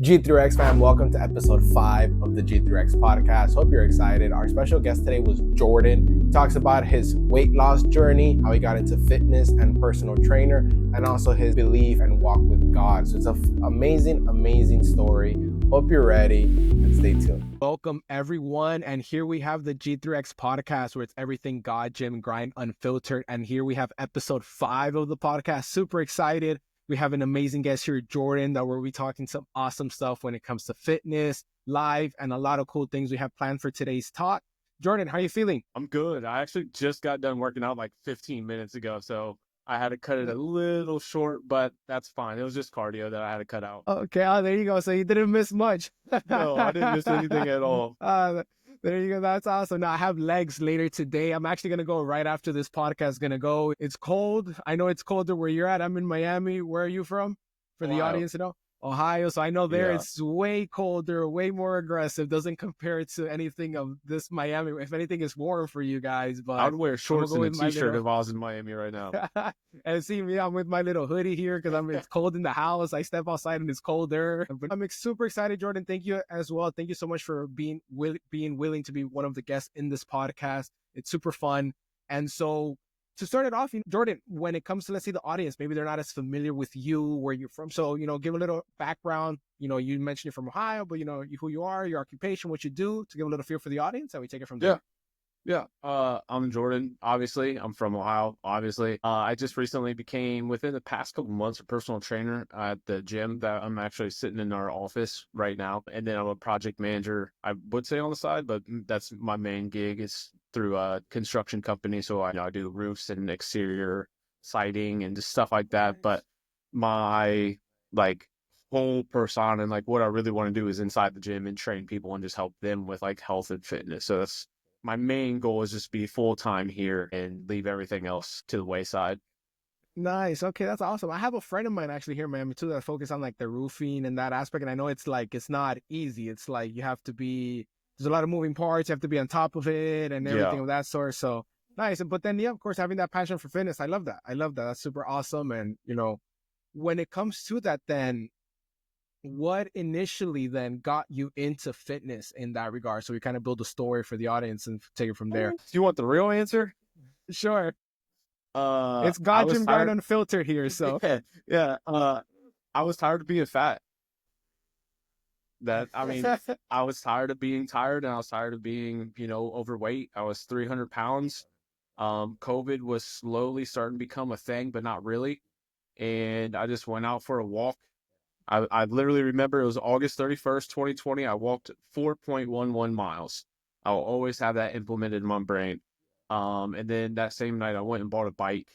G3X fam, welcome to episode 5 of the G3X Podcast. Hope you're excited. Our special guest today was Jordan. He talks about his weight loss journey, how he got into fitness and personal trainer, and also his belief and walk with God. So it's an amazing story. Hope you're ready and stay tuned. Welcome everyone. And here we have the G3X Podcast where it's everything God, gym, and grind unfiltered. And here we have episode 5 of the podcast. Super excited. We have an amazing guest here, Jordan, that we'll be talking some awesome stuff when it comes to fitness, life, and a lot of cool things we have planned for today's talk. Jordan, how are you feeling? I'm good. I actually just got done working out like 15 minutes ago, so I had to cut it a little short, but that's fine. It was just cardio that I had to cut out. Okay, there you go. So you didn't miss much. No, I didn't miss anything at all. There you go. That's awesome. Now I have legs later today. I'm actually going to go right after this podcast. It's cold. I know it's colder where you're at. I'm in Miami. Where are you from? For the audience to know. Ohio. So I know there it's way colder, way more aggressive. Doesn't compare to anything of this Miami. If anything, it's warm for you guys. But I would wear shorts and a t-shirt if I was in Miami right now. And see me, I'm with my little hoodie here because it's cold in the house. I step outside and it's colder. But I'm super excited, Jordan. Thank you as well. Thank you so much for being willing to be one of the guests in this podcast. It's super fun. And so to start it off, Jordan, when it comes to, let's say, the audience, maybe they're not as familiar with you, where you're from. So, give a little background. You mentioned you're from Ohio, but, who you are, your occupation, what you do, to give a little feel for the audience, and we take it from there. Yeah. I'm Jordan. Obviously, I'm from Ohio. Obviously, I just recently became, within the past couple months, a personal trainer at the gym that I'm actually sitting in our office right now. And then I'm a project manager, I would say, on the side, but that's my main gig is through a construction company. So I do roofs and exterior siding and just stuff like that. But my whole persona and what I really want to do is inside the gym and train people and just help them with health and fitness. So that's my main goal, is just be full-time here and leave everything else to the wayside. Nice. Okay, that's awesome. I have a friend of mine actually here in Miami too that focus on the roofing and that aspect. And I know it's not easy. It's you have to be, there's a lot of moving parts. You have to be on top of it and everything of that sort. So nice. But then, of course, having that passion for fitness, I love that. That's super awesome. And, when it comes to that, then what initially then got you into fitness in that regard? So we kind of build a story for the audience and take it from there. Do you want the real answer? Sure. It's God, gym, grind unfiltered here. So yeah. I was tired of being fat. I was tired of being tired, and I was tired of being, overweight. I was 300 pounds. COVID was slowly starting to become a thing, but not really. And I just went out for a walk. I literally remember it was August 31st, 2020. I walked 4.11 miles. I'll always have that implemented in my brain. And then that same night I went and bought a bike.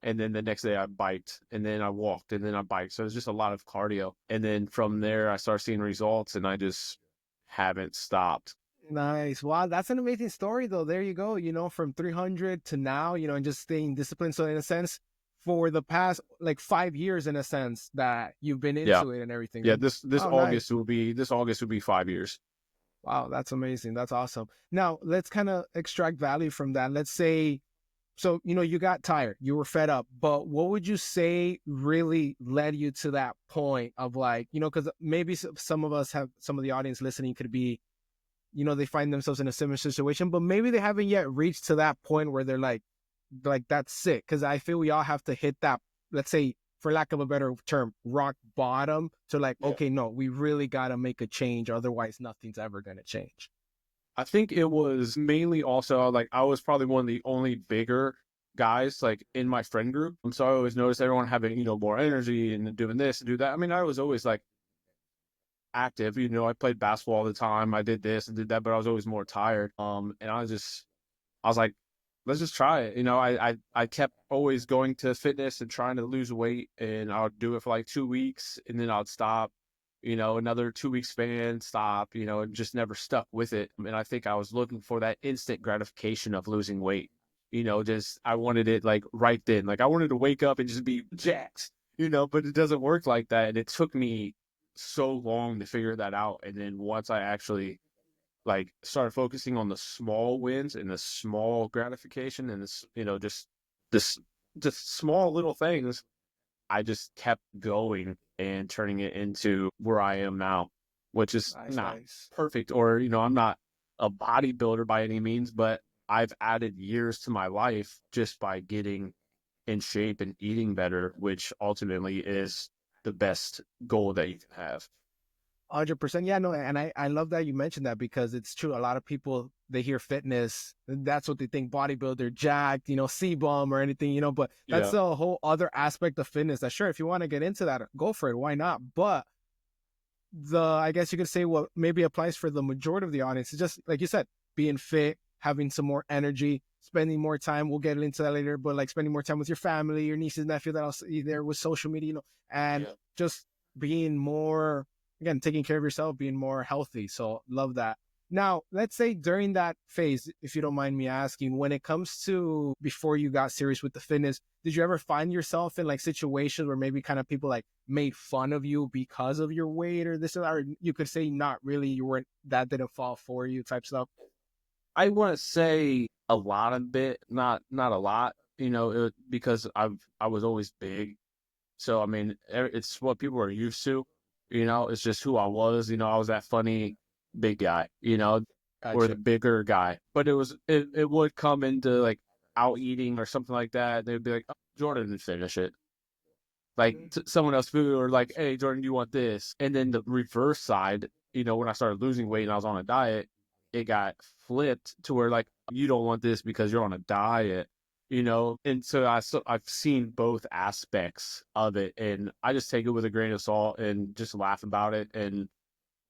And then the next day I biked, and then I walked, and then I biked. So it was just a lot of cardio. And then from there I started seeing results, and I just haven't stopped. Nice. Wow, that's an amazing story though. There you go, from 300 to now, and just staying disciplined. So in a sense, for the past 5 years, in a sense, that you've been into it and everything. Yeah, this August will be 5 years. Wow, that's amazing. That's awesome. Now let's kind of extract value from that. Let's say, so you got tired, you were fed up, but what would you say really led you to that point of because maybe some of the audience listening could be, they find themselves in a similar situation, but maybe they haven't yet reached to that point where they're like that's sick. Because I feel we all have to hit that, let's say, for lack of a better term, rock bottom. So okay, no, we really got to make a change. Otherwise, nothing's ever going to change. I think it was mainly also I was probably one of the only bigger guys in my friend group. And so I always noticed everyone having, more energy and doing this and do that. I mean, I was always active, I played basketball all the time. I did this and did that, but I was always more tired. And I was like, let's just try it. I kept always going to fitness and trying to lose weight, and I would do it for 2 weeks, and then I'd stop, another 2 week span, stop, and just never stuck with it. And I think I was looking for that instant gratification of losing weight. I wanted it right then. I wanted to wake up and just be jacked, but it doesn't work like that. And it took me so long to figure that out. And then once I actually started focusing on the small wins and the small gratification and this, just small little things, I just kept going and turning it into where I am now, which is not Nice. perfect, or, I'm not a bodybuilder by any means, but I've added years to my life just by getting in shape and eating better, which ultimately is the best goal that you can have. 100%. Yeah, no, and I love that you mentioned that, because it's true. A lot of people, they hear fitness, that's what they think: bodybuilder, jacked, C-bum or anything, but that's Yeah. a whole other aspect of fitness that, sure, if you want to get into that, go for it. Why not? But I guess you could say what maybe applies for the majority of the audience is just, like you said, being fit, having some more energy, spending more time. We'll get into that later, but like spending more time with your family, your nieces, nephew, that else there with social media, and just being more, again, taking care of yourself, being more healthy. So love that. Now, let's say during that phase, if you don't mind me asking, when it comes to before you got serious with the fitness, did you ever find yourself in like situations where maybe kind of people like made fun of you because of your weight or this, or you could say not really, you weren't, that didn't fall for you type stuff? I want to say a lot of it, not a lot, because I was always big. So, I mean, it's what people are used to, it's just who I was. I was that funny big guy, or the Gotcha. bigger guy. But it would come into like out eating or something like that. They'd be like, oh, Jordan didn't finish it. Like someone else food, or like, hey, Jordan, do you want this? And then the reverse side, when I started losing weight and I was on a diet, it got flipped to where like, you don't want this because you're on a diet, And so I've seen both aspects of it, and I just take it with a grain of salt and just laugh about it. And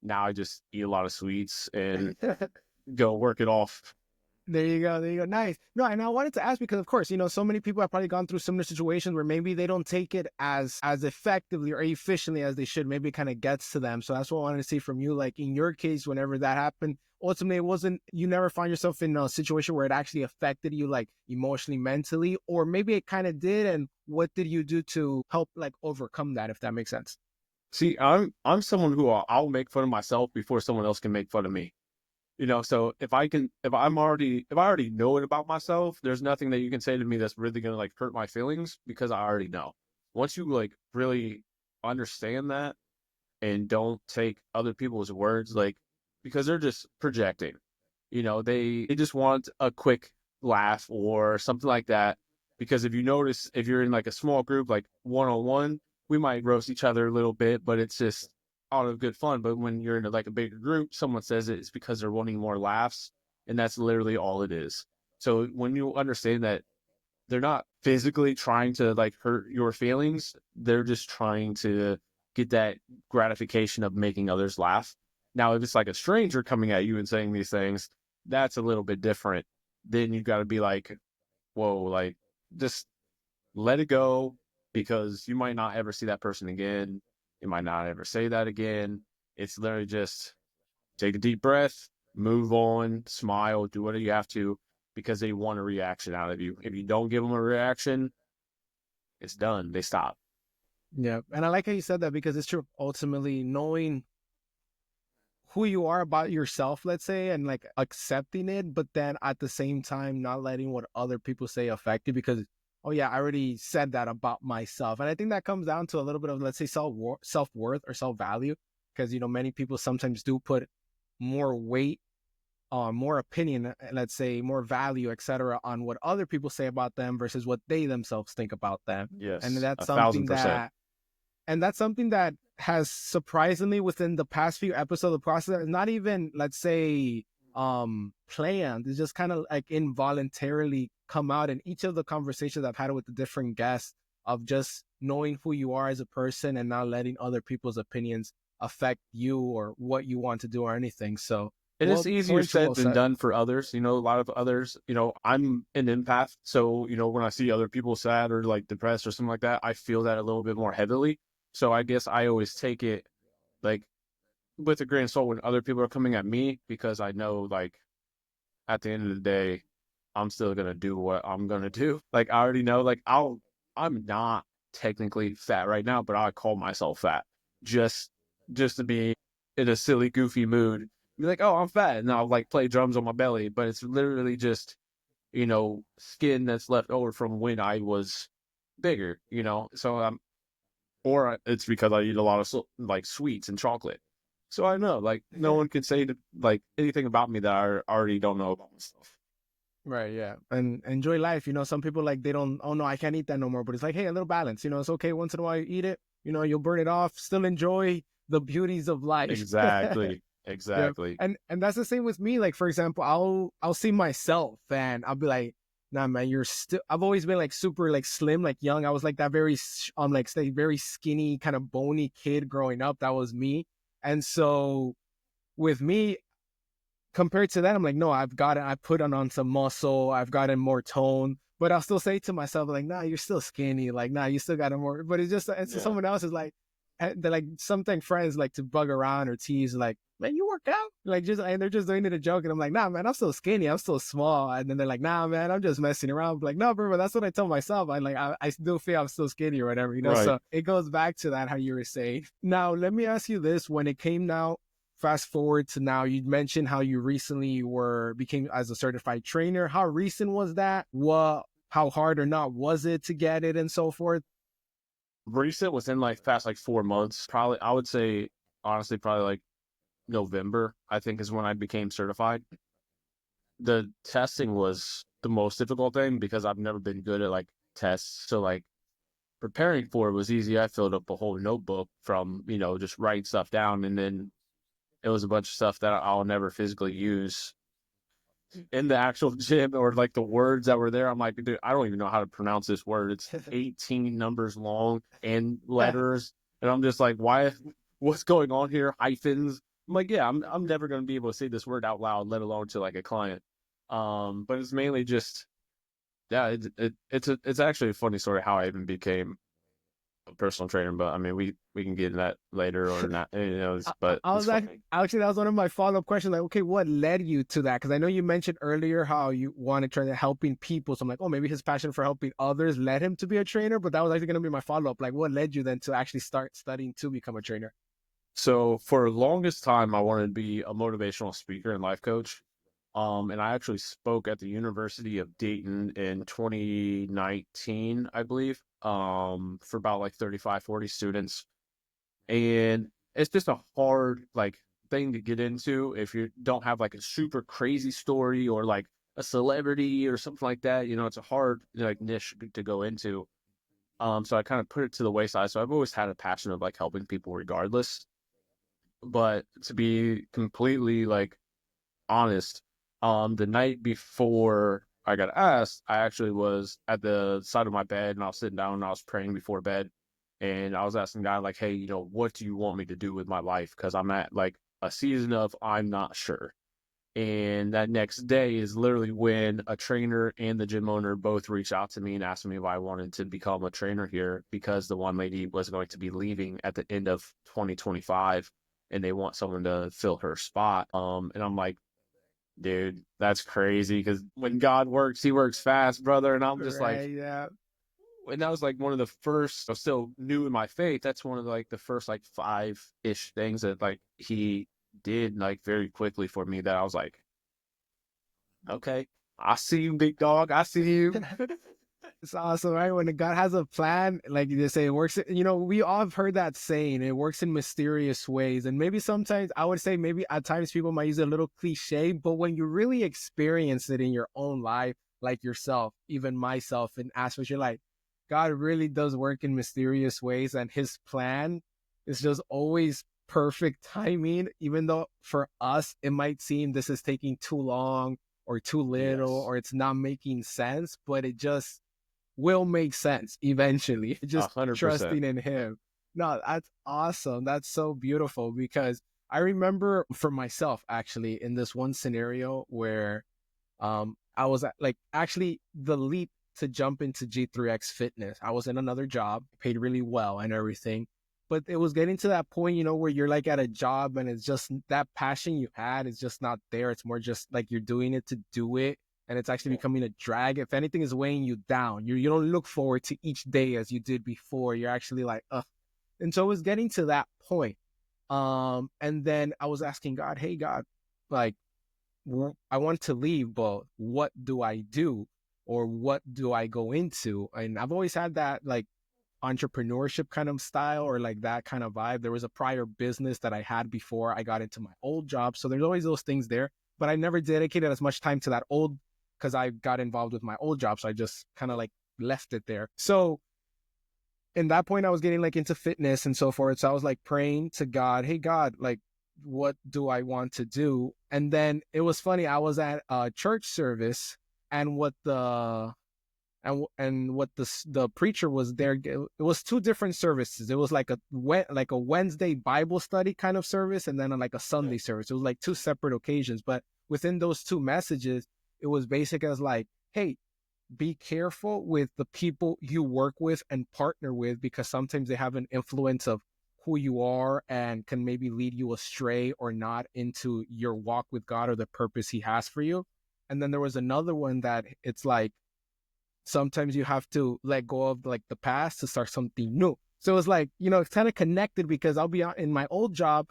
now I just eat a lot of sweets and go work it off. There you go. There you go. Nice. No, and I wanted to ask because, of course, so many people have probably gone through similar situations where maybe they don't take it as effectively or efficiently as they should. Maybe it kind of gets to them. So that's what I wanted to see from you. Like in your case, whenever that happened, ultimately, it wasn't, you never find yourself in a situation where it actually affected you, like emotionally, mentally, or maybe it kind of did. And what did you do to help like overcome that, if that makes sense? See, I'm someone who I'll make fun of myself before someone else can make fun of me. So if I already know it about myself, there's nothing that you can say to me that's really gonna like hurt my feelings, because I already know. Once you like really understand that and don't take other people's words, like, because they're just projecting, they just want a quick laugh or something like that. Because if you notice, if you're in like a small group, like one-on-one, we might roast each other a little bit, but it's just out of good fun. But when you're in like a bigger group, someone says it's because they're wanting more laughs, and that's literally all it is. So when you understand that they're not physically trying to like hurt your feelings, they're just trying to get that gratification of making others laugh. Now, if it's like a stranger coming at you and saying these things, that's a little bit different. Then you've got to be like, whoa, like, just let it go, because you might not ever see that person again. You might not ever say that again. It's literally just take a deep breath, move on, smile, do whatever you have to, because they want a reaction out of you. If you don't give them a reaction, it's done. They stop. Yeah. And I like how you said that, because it's true. Ultimately, knowing who you are about yourself, let's say, and like accepting it, but then at the same time, not letting what other people say affect you, because, oh yeah, I already said that about myself. And I think that comes down to a little bit of, let's say, self-worth or self-value, because, many people sometimes do put more weight on, more opinion, let's say more value, etc., on what other people say about them versus what they themselves think about them. And Yes, that's something 1,000%. that has surprisingly, within the past few episodes of the process, not even, let's say, planned. It's just kind of like involuntarily come out in each of the conversations I've had with the different guests, of just knowing who you are as a person and not letting other people's opinions affect you or what you want to do or anything. So, And it's well, easier points said well than said. done for others. A lot of others, I'm an empath. So, when I see other people sad or like depressed or something like that, I feel that a little bit more heavily. So I guess I always take it like with a grain of salt when other people are coming at me, because I know, like, at the end of the day, I'm still going to do what I'm going to do. Like, I already know, like, I'm not technically fat right now, but I call myself fat just, just to be in a silly, goofy mood. Be like, oh, I'm fat. And I'll like play drums on my belly, but it's literally just, skin that's left over from when I was bigger, So or it's because I eat a lot of like sweets and chocolate. So I know, like, no one can say like anything about me that I already don't know about myself. Right, yeah. And enjoy life. Some people like they don't, oh no, I can't eat that no more. But it's like, hey, a little balance. It's okay once in a while you eat it. You'll burn it off. Still enjoy the beauties of life. Exactly. Yeah. Exactly. And that's the same with me. Like, for example, I'll see myself and I'll be like, nah, man, I've always been like super like slim, like young. I was like that very like say very skinny, kind of bony kid growing up. That was me. And so with me, compared to that, I'm like, no, I put on some muscle, I've gotten more tone, but I'll still say to myself, like, nah, you're still skinny, like, nah, you still got more, but it's just, and so someone else is like, they're like, something friends like to bug around or tease, like, man, you work out? Like, and they're just doing it a joke, and I'm like, nah, man, I'm still skinny, I'm still small, and then they're like, nah, man, I'm just messing around. I'm like, no, bro, that's what I tell myself. I still feel I'm still skinny or whatever, Right. So it goes back to that, how you were saying. Now, let me ask you this, when it came now, fast forward to now, you mentioned how you recently became as a certified trainer. How recent was that? How hard or not was it to get it and so forth? Recent within like past like 4 months. Probably, I would say, honestly, probably like November, I think, is when I became certified. The testing was the most difficult thing because I've never been good at like tests. So like preparing for it was easy. I filled up a whole notebook from, just writing stuff down, and then it was a bunch of stuff that I'll never physically use in the actual gym, or like the words that were there. I'm like, dude, I don't even know how to pronounce this word. It's 18 numbers long and letters. And I'm just like, what's going on here? Hyphens. I'm like, yeah, I'm never going to be able to say this word out loud, let alone to like a client. But it's mainly just, yeah, it's actually a funny story how I even became a personal trainer, but I mean, we can get into that later or not, but I was actually, that was one of my follow-up questions. Like, okay, what led you to that? Because I know you mentioned earlier how you wanted to try to helping people. So I'm like, oh, maybe his passion for helping others led him to be a trainer. But that was actually going to be my follow-up. Like, what led you then to actually start studying to become a trainer? So for the longest time, I wanted to be a motivational speaker and life coach. And I actually spoke at the University of Dayton in 2019, I believe, for about like 35, 40 students. And it's just a hard like thing to get into if you don't have like a super crazy story or like a celebrity or something like that. It's a hard like niche to go into. So I kind of put it to the wayside. So I've always had a passion of like helping people regardless. But to be completely like honest, the night before I got asked, I actually was at the side of my bed and I was sitting down and I was praying before bed. And I was asking God, like, hey, what do you want me to do with my life? Because I'm at like a season of I'm not sure. And that next day is literally when a trainer and the gym owner both reached out to me and asked me if I wanted to become a trainer here, because the one lady was going to be leaving at the end of 2025 and they want someone to fill her spot. And I'm like, dude, that's crazy, because when God works, he works fast, brother. And I'm just like, yeah. And that was like one of the first, I'm still new in my faith. That's one of like the first like 5-ish things that like he did like very quickly for me, that I was like, okay, I see you, big dog. I see you. It's awesome, right? When God has a plan, like you say, it works. We all have heard that saying, it works in mysterious ways. And maybe sometimes, I would say maybe at times people might use it a little cliche, but when you really experience it in your own life, like yourself, even myself, and ask what you're like, God really does work in mysterious ways, and his plan is just always perfect timing, even though for us, it might seem this is taking too long or too little, or it's not making sense, but it just will make sense eventually. Just 100%. Trusting in him. No, that's awesome. That's so beautiful, because I remember for myself, actually, in this one scenario where I was like, actually the leap to jump into G3X Fitness. I was in another job, paid really well and everything. But it was getting to that point, where you're like at a job and it's just that passion you had is just not there. It's more just like you're doing it to do it. And it's actually becoming a drag. If anything is weighing you down, you don't look forward to each day as you did before. You're actually like, ugh. And so it was getting to that point. And then I was asking God, hey, God, like, I want to leave, but what do I do? Or what do I go into? And I've always had that like entrepreneurship kind of style or like that kind of vibe. There was a prior business that I had before I got into my old job. So there's always those things there, but I never dedicated as much time to that old because I got involved with my old job. So I just kind of like left it there. So in that point, I was getting like into fitness and so forth. So I was like praying to God, hey, God, like, what do I want to do? And then it was funny. I was at a church service and what the preacher was there. It was two different services. It was like a Wednesday Bible study kind of service, and then like a Sunday service. It was like two separate occasions, but within those two messages, it was basic as like, hey, be careful with the people you work with and partner with, because sometimes they have an influence of who you are and can maybe lead you astray or not into your walk with God or the purpose he has for you. And then there was another one that it's like, sometimes you have to let go of like the past to start something new. So it was like, it's kind of connected, because I'll be out in my old job,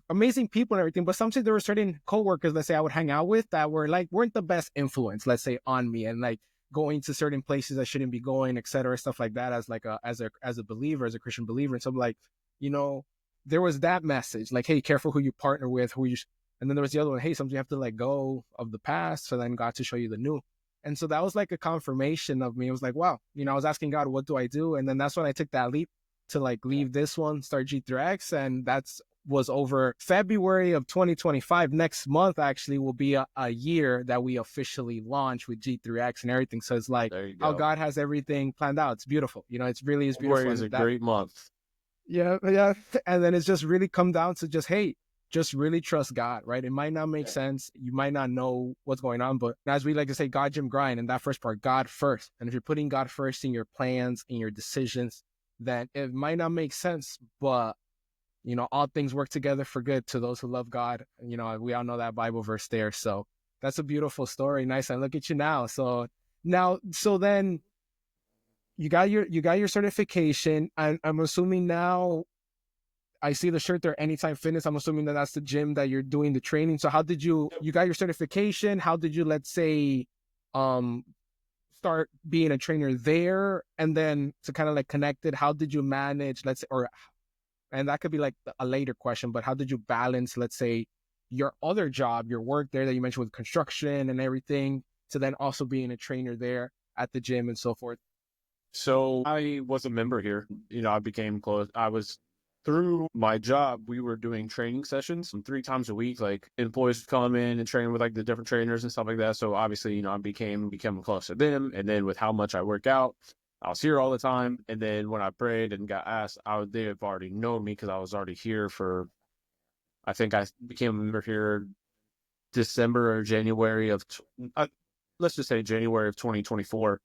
amazing people and everything, but sometimes there were certain coworkers, let's say I would hang out with, that weren't the best influence, let's say, on me, and like going to certain places I shouldn't be going, etc., stuff like that, as like as a believer, as a Christian believer. And so I'm like, there was that message, like, hey, careful who you partner with, and then there was the other one, hey, sometimes you have to let go of the past for then God to show you the new. And so that was like a confirmation of me. It was like, wow, I was asking God, what do I do? And then that's when I took that leap to like leave this one, start G3X. And was over February of 2025. Next month actually will be a year that we officially launch with G3X and everything. So it's like how God has everything planned out. It's beautiful. It really is beautiful. February is a great month. Yeah. And then it's just really come down to just, hey, just really trust God, right? It might not make sense. You might not know what's going on, but as we like to say, God, Jim, grind. And that first part, God first. And if you're putting God first in your plans, in your decisions, then it might not make sense, but all things work together for good to those who love God. We all know that Bible verse there. So that's a beautiful story. Nice. And look at you now. So then you got your certification. I'm assuming now, I see the shirt there, Anytime Fitness. I'm assuming that's the gym that you're doing the training. So how did you got your certification? How did you, let's say, start being a trainer there? And then to kind of like connect it, how did you manage, let's say, and that could be like a later question, but how did you balance, let's say, your other job, your work there that you mentioned with construction and everything, to then also being a trainer there at the gym and so forth? So I was a member here. I became close. Through my job, we were doing training sessions 3 times a week. Like employees would come in and train with like the different trainers and stuff like that. So obviously, I became close to them. And then with how much I work out, I was here all the time. And then when I prayed and got asked, they have already known me because I was already here I think I became a member here December or January of, let's just say January of 2024.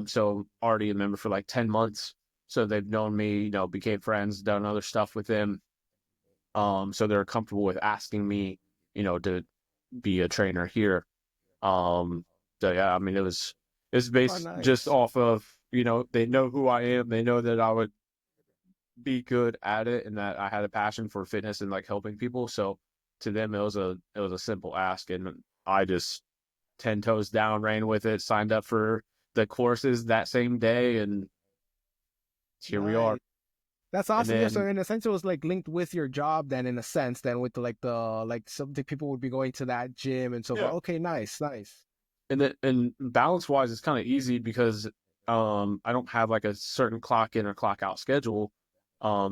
So already a member for like 10 months. So they've known me, became friends, done other stuff with them. So they're comfortable with asking me, to be a trainer here. So yeah, I mean, it was based just off of, they know who I am. They know that I would be good at it and that I had a passion for fitness and like helping people. So to them, it was a simple ask, and I just 10 toes down, ran with it, signed up for the courses that same day, and here we are. That's awesome. Then, yeah, so in a sense, it was like linked with your job. Then, in a sense, then with some people would be going to that gym and so forth. Okay, nice. And balance wise, it's kind of easy because I don't have like a certain clock in or clock out schedule.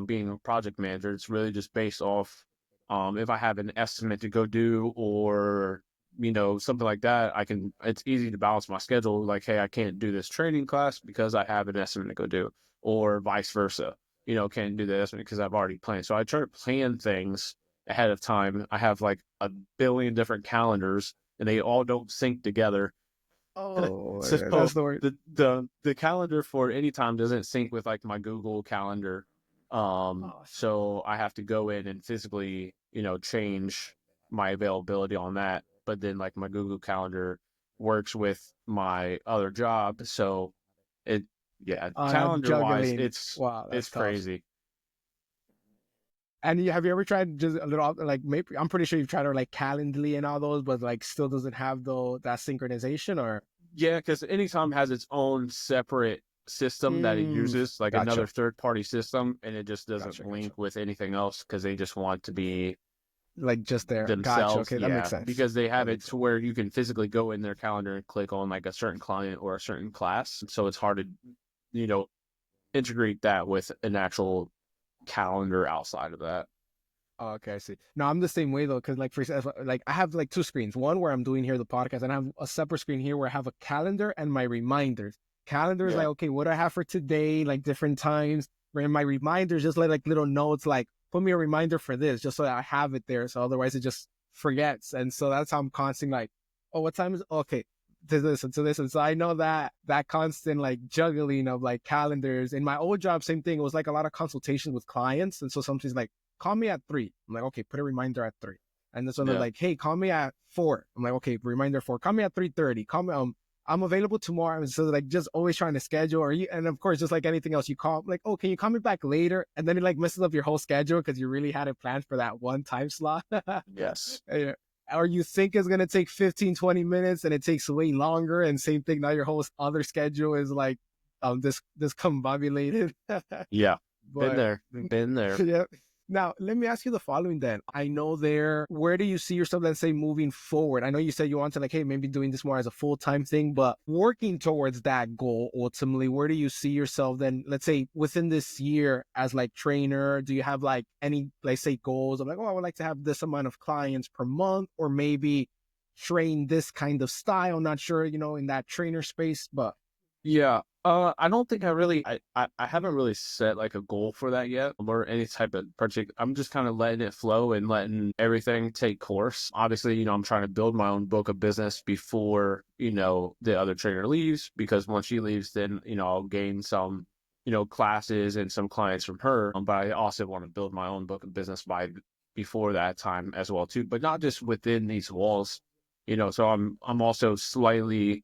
Being a project manager, it's really just based off if I have an estimate to go do or something like that. It's easy to balance my schedule. Like, hey, I can't do this training class because I have an estimate to go do, or vice versa. Can't do the estimate because I've already planned. So I try to plan things ahead of time. I have like a billion different calendars, and they all don't sync together. Oh, so that's the word. The calendar for Anytime doesn't sync with like my Google Calendar. So I have to go in and physically, change my availability on that. But then like my Google Calendar works with my other job. So calendar wise, it's crazy. And have you ever tried just a little, like, maybe, I'm pretty sure you've tried to like Calendly and all those, but like still doesn't have that synchronization, or? Yeah, because Anytime has its own separate system that it uses, like Gotcha. another third-party system, and it just doesn't Gotcha. link with anything else because they just want to be Like just there. Gotcha. themselves. Okay, that makes sense. Because they have That it makes to where you can physically go in their calendar and click on like a certain client or a certain class. So it's hard to, integrate that with an actual calendar outside of that. Oh, okay, I see. No, I'm the same way though, because like for example, like I have like two screens. One where I'm doing here the podcast, and I have a separate screen here where I have a calendar and my reminders. Calendar is Yeah. like, okay, what do I have for today? Like different times. Where my reminders just like little notes, like put me a reminder for this, just so that I have it there. So otherwise it just forgets. And so that's how I'm constantly like, oh, what time is okay to this and to this. And so I know that constant like juggling of like calendars. In my old job, same thing. It was like a lot of consultations with clients. And so something's like, call me at 3. I'm like, okay, put a reminder at 3. And this one they're like, hey, call me at 4. I'm like, okay, reminder 4. Call me at 3:30. Call me, I'm available tomorrow. And so like just always trying to schedule, and of course, just like anything else, you call like, oh, can you call me back later? And then it like messes up your whole schedule because you really had it planned for that one time slot. Yes. Or you think it's gonna take 15, 20 minutes and it takes way longer. And same thing, now your whole other schedule is like discombobulated. Yeah. But, Been there. yeah. Now, let me ask you the following then. I know where do you see yourself, let's say, moving forward? I know you said you want to like, hey, maybe doing this more as a full-time thing, but working towards that goal, ultimately, where do you see yourself then, let's say, within this year as like trainer? Do you have like any, let's say, goals of like, oh, I would like to have this amount of clients per month, or maybe train this kind of style? Not sure, in that trainer space, but. Yeah. I don't think I haven't really set like a goal for that yet, or any type of particular. I'm just kind of letting it flow and letting everything take course. Obviously, I'm trying to build my own book of business before, the other trainer leaves, because once she leaves, then, I'll gain some, classes and some clients from her. But I also want to build my own book of business before that time as well too, but not just within these walls, so I'm also slightly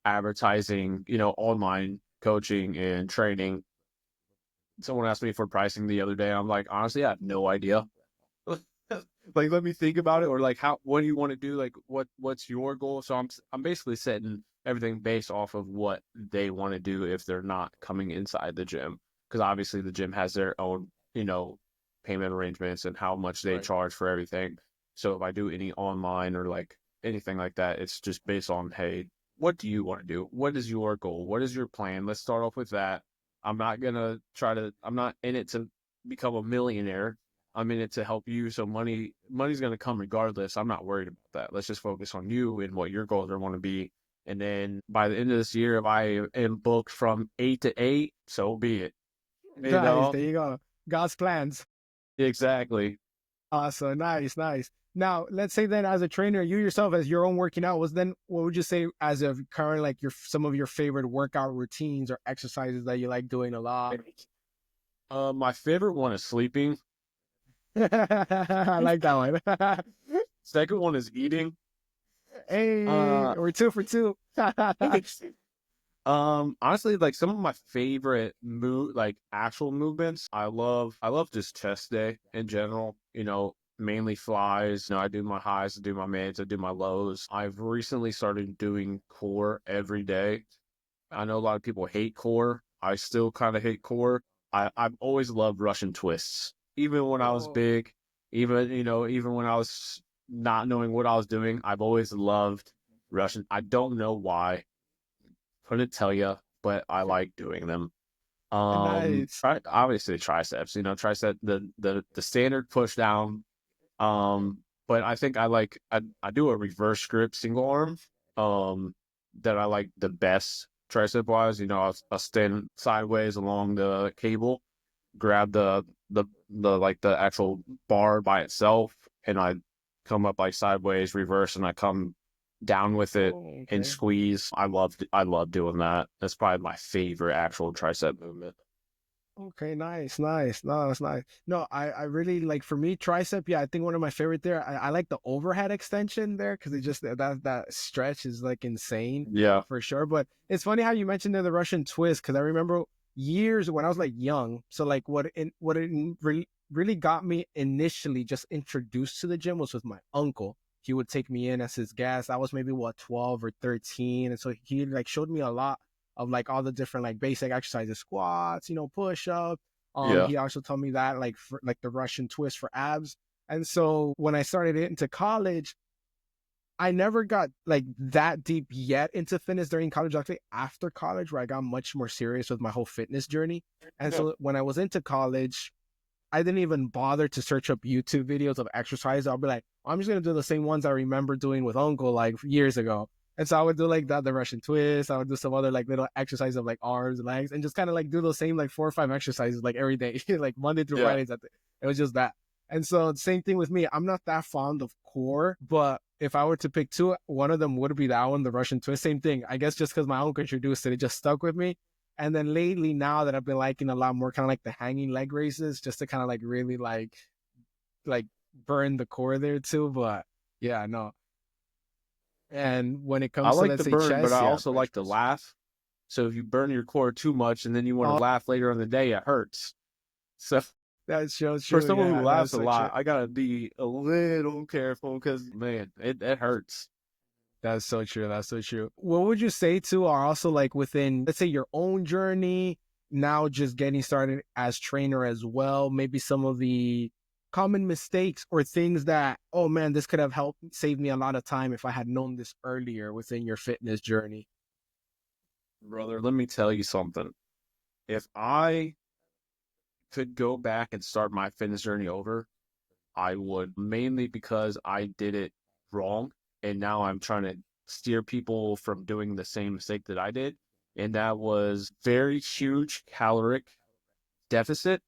advertising, online coaching and training. Someone asked me for pricing the other day. I'm like, honestly, I have no idea. Like, let me think about it. Or like, what do you want to do? Like, what's your goal? So I'm basically setting everything based off of what they want to do if they're not coming inside the gym. Because obviously the gym has their own, payment arrangements and how much they charge for everything. So if I do any online or like anything like that, it's just based on, hey, what do you want to do? What is your goal? What is your plan? Let's start off with that. I'm not in it to become a millionaire. I'm in it to help you. So money's going to come regardless. I'm not worried about that. Let's just focus on you and what your goals are going to be. And then by the end of this year, if I am booked from 8 to 8, so be it. Nice. There you go. God's plans. Exactly. Awesome. Nice. Now, let's say then as a trainer, you yourself, as your own working out, what would you say as of current, like some of your favorite workout routines or exercises that you like doing a lot? My favorite one is sleeping. I like that one. Second one is eating. Hey, we're 2 for 2. Honestly, like some of my favorite actual movements, I love just chest day in general, mainly flies. I do my highs, I do my mids, I do my lows. I've recently started doing core every day. I know a lot of people hate core. I still kind of hate core. I've always loved Russian twists. Even when I was big, even when I was not knowing what I was doing, I've always loved Russian. I don't know why. Couldn't tell you, but I like doing them. Nice. Obviously triceps, tricep, the standard push down. But I think I do a reverse grip single arm, that I like the best tricep wise. I'll stand sideways along the cable, grab the actual bar by itself, and I come up like sideways, reverse, and I come down with it and squeeze. I love doing that. That's probably my favorite actual tricep movement. Okay, nice. No, that's nice. No, I really like, for me, tricep. Yeah, I think one of my favorite there. I like the overhead extension there because it just that stretch is like insane. Yeah, for sure. But it's funny how you mentioned the Russian twist, because I remember years when I was like young. So like what really got me initially just introduced to the gym was with my uncle. He would take me in as his guest. I was maybe 12 or 13, and so he like showed me a lot of like all the different like basic exercises, squats, push-ups. Yeah. He also told me that like for like the Russian twist for abs. And so when I started into college, I never got like that deep yet into fitness during college, actually after college, where I got much more serious with my whole fitness journey. And so when I was into college, I didn't even bother to search up YouTube videos of exercise. I'll be like, I'm just going to do the same ones I remember doing with Uncle like years ago. And so I would do like that, the Russian twist. I would do some other like little exercise of like arms, legs, and just kind of like do those same like 4 or 5 exercises like every day, like Monday through Fridays. It was just that. And so same thing with me. I'm not that fond of core, but if I were to pick two, one of them would be that one, the Russian twist. Same thing. I guess just because my uncle introduced it, it just stuck with me. And then lately, now that I've been liking a lot more kind of like the hanging leg raises, just to kind of like really like burn the core there too. But yeah, no. And when it comes I to, like let's the say, burn, chest, but I yeah, also like to laugh. So if you burn your core too much and then you want to laugh later in the day, it hurts. So that shows for someone who laughs a so lot, true. I gotta be a little careful because man, it hurts. That's so true. That's so true. What would you say too are also like within, let's say, your own journey, now just getting started as trainer as well, maybe some of the common mistakes or things that, oh man, this could have helped save me a lot of time if I had known this earlier within your fitness journey? Brother, let me tell you something. If I could go back and start my fitness journey over, I would, mainly because I did it wrong. And now I'm trying to steer people from doing the same mistake that I did. And that was very huge caloric deficit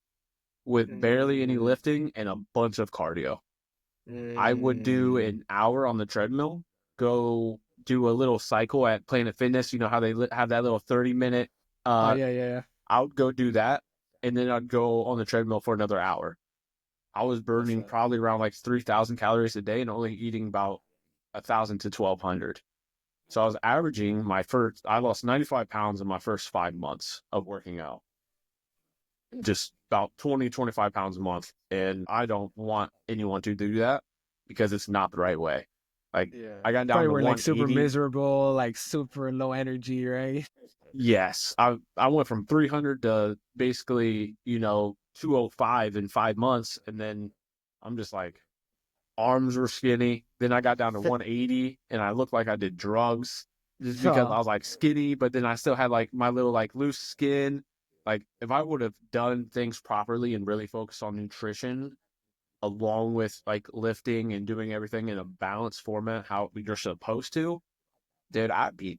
with barely any lifting and a bunch of cardio. I would do an hour on the treadmill, go do a little cycle at Planet Fitness. You know how they have that little 30-minute, Yeah. I would go do that. And then I'd go on the treadmill for another hour. I was burning probably around like 3,000 calories a day and only eating about 1,000 to 1,200. So I was averaging I lost 95 pounds in my first 5 months of working out. Just about 20, 25 pounds a month. And I don't want anyone to do that because it's not the right way. Like I got down Probably to were like super 180. miserable, like super low energy, right? Yes. I went from 300 to basically, 205 in 5 months. And then I'm just like, arms were skinny. Then I got down to 180 and I looked like I did drugs just because I was like skinny, but then I still had like my little like loose skin. Like if I would have done things properly and really focused on nutrition along with like lifting and doing everything in a balanced format, how you're supposed to, dude, I'd be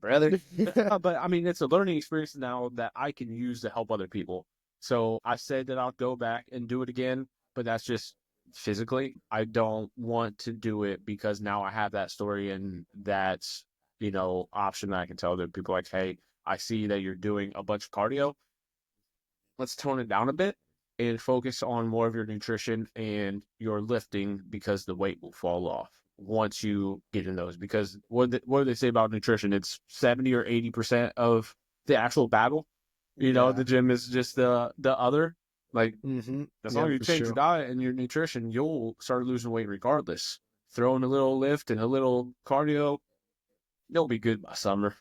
brother. But I mean, it's a learning experience now that I can use to help other people. So I said that I'll go back and do it again, but that's just physically. I don't want to do it because now I have that story and that's, option that I can tell other people like, hey, I see that you're doing a bunch of cardio. Let's tone it down a bit and focus on more of your nutrition and your lifting because the weight will fall off once you get in those. Because what do they say about nutrition? It's 70 or 80% of the actual battle. The gym is just the other. Like, as long as you change your diet and your nutrition, you'll start losing weight regardless. Throw in a little lift and a little cardio, you'll be good by summer.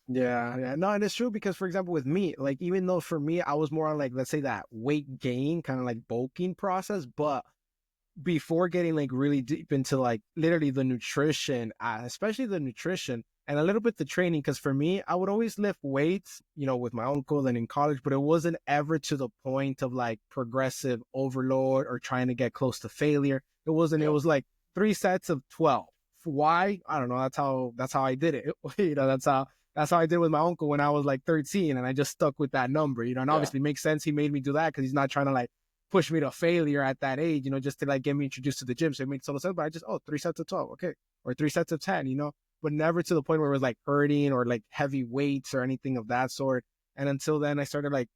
Yeah. No, and it's true because, for example, with me, like, even though for me, I was more on like, let's say that weight gain, kind of like bulking process, but before getting like really deep into like literally the nutrition, especially the nutrition and a little bit the training, because for me, I would always lift weights, with my uncle and in college, but it wasn't ever to the point of like progressive overload or trying to get close to failure. It wasn't. It was like 3 sets of 12. Why? I don't know. That's how I did it. That's how I did with my uncle when I was like 13, and I just stuck with that number. And obviously it makes sense. He made me do that because he's not trying to like push me to failure at that age, just to like get me introduced to the gym. So it makes total sense. But I just, 3 sets of 12, okay, or 3 sets of 10, but never to the point where it was like hurting or like heavy weights or anything of that sort. And until then, I started like